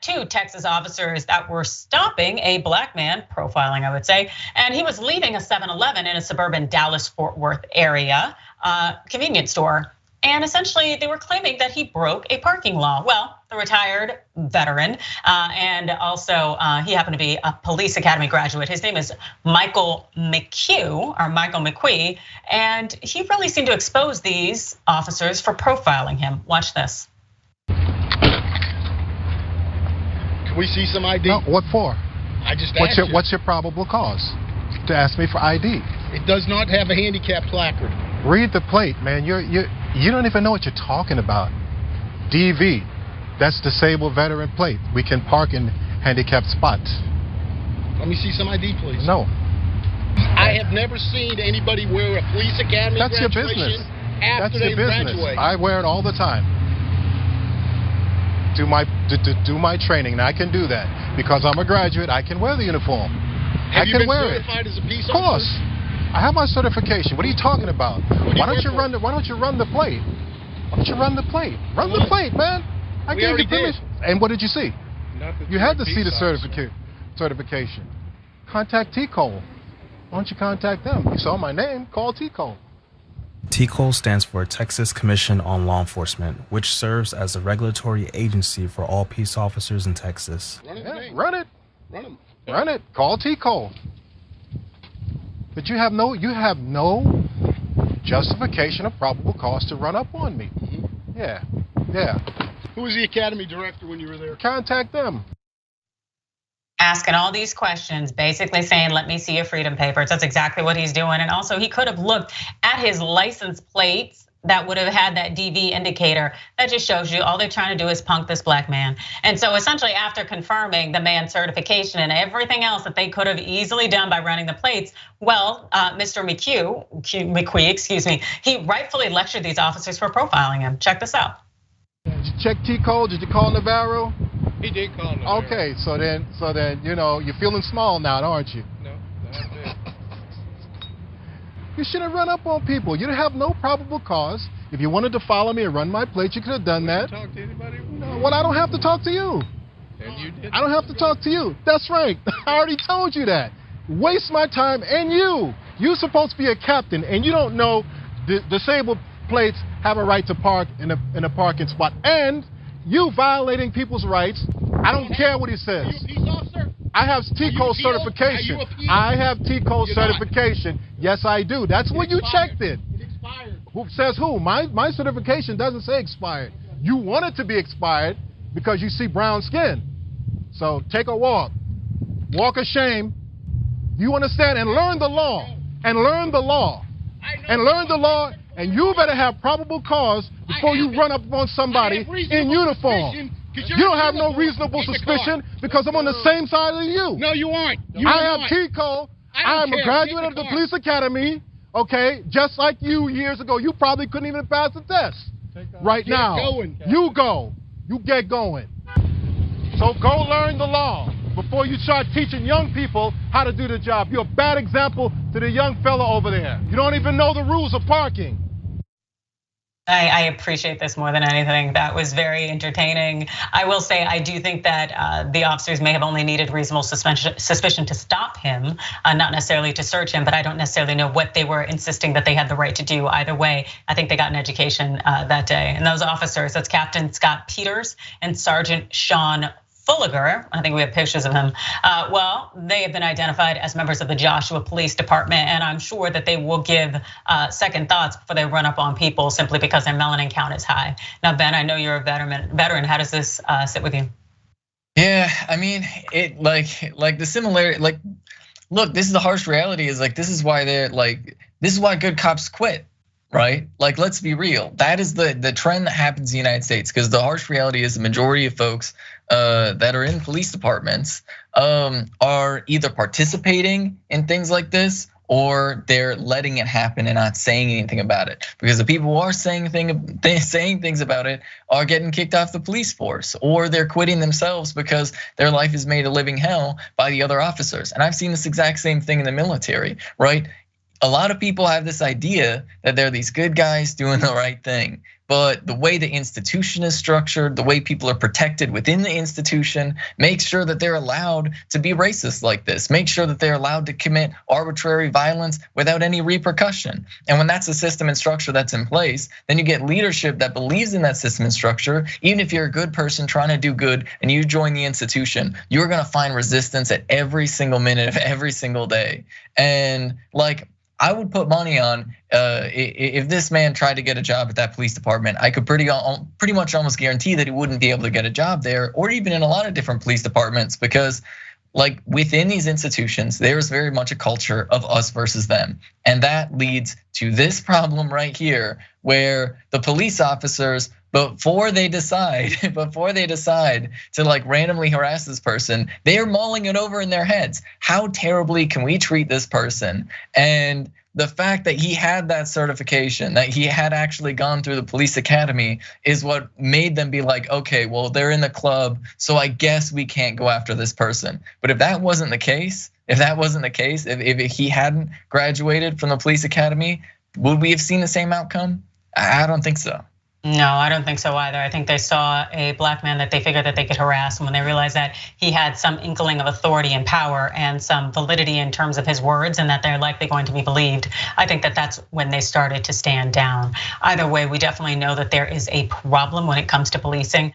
two Texas officers that were stopping a black man, profiling I would say, and he was leaving a 7-Eleven in a suburban Dallas-Fort Worth area convenience store. And essentially they were claiming that he broke a parking law. Well, the retired veteran, and also he happened to be a police academy graduate. His name is Michael McQuee, and he really seemed to expose these officers for profiling him. Watch this. Can we see some ID? No, what for? I just asked you. What's your probable cause to ask me for ID? It does not have a handicap placard. Read the plate, man. You don't even know what you're talking about. DV, that's disabled veteran plate. We can park in handicapped spots. Let me see some ID, please. No. I have never seen anybody wear a police academy That's your graduation business. after That's they your business. graduate. I wear it all the time. Do my training, and I can do that because I'm a graduate. I can wear the uniform. Have you can been wear certified as a peace Of course. officer? I have my certification. What are you talking about? Why don't you run the plate? Why don't you run the plate? Run the plate, man. I gave you permission. And what did you see? You had to see the certification. Contact T-Cole. Why don't you contact them? You saw my name. Call T-Cole. TCOLE stands for Texas Commission on Law Enforcement, which serves as a regulatory agency for all peace officers in Texas. Run it. Run it. Call T-Cole. But you have no justification of probable cause to run up on me. Yeah. Who was the academy director when you were there? Contact them. Asking all these questions, basically saying, let me see your freedom papers. That's exactly what he's doing. And also he could have looked at his license plates that would have had that DV indicator. That just shows you all they're trying to do is punk this black man. And so essentially after confirming the man's certification and everything else that they could have easily done by running the plates, well, Mr. McQuee, he rightfully lectured these officers for profiling him. Check this out. Did you check T-Cole? Did you call Navarro? He did call Navarro. Okay, so then, you're feeling small now, aren't you? No, I did. You shouldn't run up on people. You have no probable cause. If you wanted to follow me and run my plate, you could have done that. Talk to anybody? No, well, I don't have to talk to you. And you did. I don't have to talk to you. That's right. I already told you that. Waste my time and you. You're supposed to be a captain and you don't know the disabled plates have a right to park in a parking spot. And you violating people's rights. I don't care what he says. Are you a peace officer? I have T-Cole certification. I have T-Cole certification. Yes, I do. That's when you checked it. It expired. Who says who? My certification doesn't say expired. You want it to be expired because you see brown skin. So take a walk. Walk of shame. You understand? And learn the law. And learn the law. And learn the law. And you better have probable cause before you run up on somebody in uniform. You don't have no reasonable suspicion because I'm on the same side as you. No, you aren't. I have T-Cole. I'm a graduate of the police academy. Okay, just like you years ago. You probably couldn't even pass the test. Right now, you go. You get going. So go learn the law before you start teaching young people how to do the job. You're a bad example to the young fella over there. You don't even know the rules of parking. I appreciate this more than anything. That was very entertaining. I will say I do think that the officers may have only needed reasonable suspicion to stop him, not necessarily to search him, but I don't necessarily know what they were insisting that they had the right to do. Either way, I think they got an education that day. And those officers, that's Captain Scott Peters and Sergeant Sean Fulliger, I think we have pictures of him. Well, they have been identified as members of the Joshua Police Department, and I'm sure that they will give second thoughts before they run up on people simply because their melanin count is high. Now, Ben, I know you're a veteran. How does this sit with you? Yeah, I mean, it like the similarity. Like, look, this is the harsh reality. Is like this is why good cops quit. Right? Like, let's be real. That is the trend that happens in the United States, because the harsh reality is the majority of folks that are in police departments are either participating in things like this or they're letting it happen and not saying anything about it. Because the people who are saying things about it are getting kicked off the police force, or they're quitting themselves because their life is made a living hell by the other officers. And I've seen this exact same thing in the military, right? A lot of people have this idea that they're these good guys doing the right thing. but the way the institution is structured, the way people are protected within the institution, makes sure that they're allowed to be racist like this, make sure that they're allowed to commit arbitrary violence without any repercussion. And when that's a system and structure that's in place, then you get leadership that believes in that system and structure. Even if you're a good person trying to do good and you join the institution, you're gonna find resistance at every single minute of every single day. And like, I would put money on if this man tried to get a job at that police department, I could pretty much almost guarantee that he wouldn't be able to get a job there, or even in a lot of different police departments, because like within these institutions, there's very much a culture of us versus them. And that leads to this problem right here, where the police officers, before they decide to like randomly harass this person, they are mulling it over in their heads. How terribly can we treat this person? And the fact that he had that certification, that he had actually gone through the police academy, is what made them be like, okay, well, they're in the club, so I guess we can't go after this person. But if that wasn't the case, if he hadn't graduated from the police academy, would we have seen the same outcome? I don't think so. No, I don't think so either. I think they saw a black man that they figured that they could harass, and when they realized that he had some inkling of authority and power and some validity in terms of his words, and that they're likely going to be believed, I think that that's when they started to stand down. Either way, we definitely know that there is a problem when it comes to policing.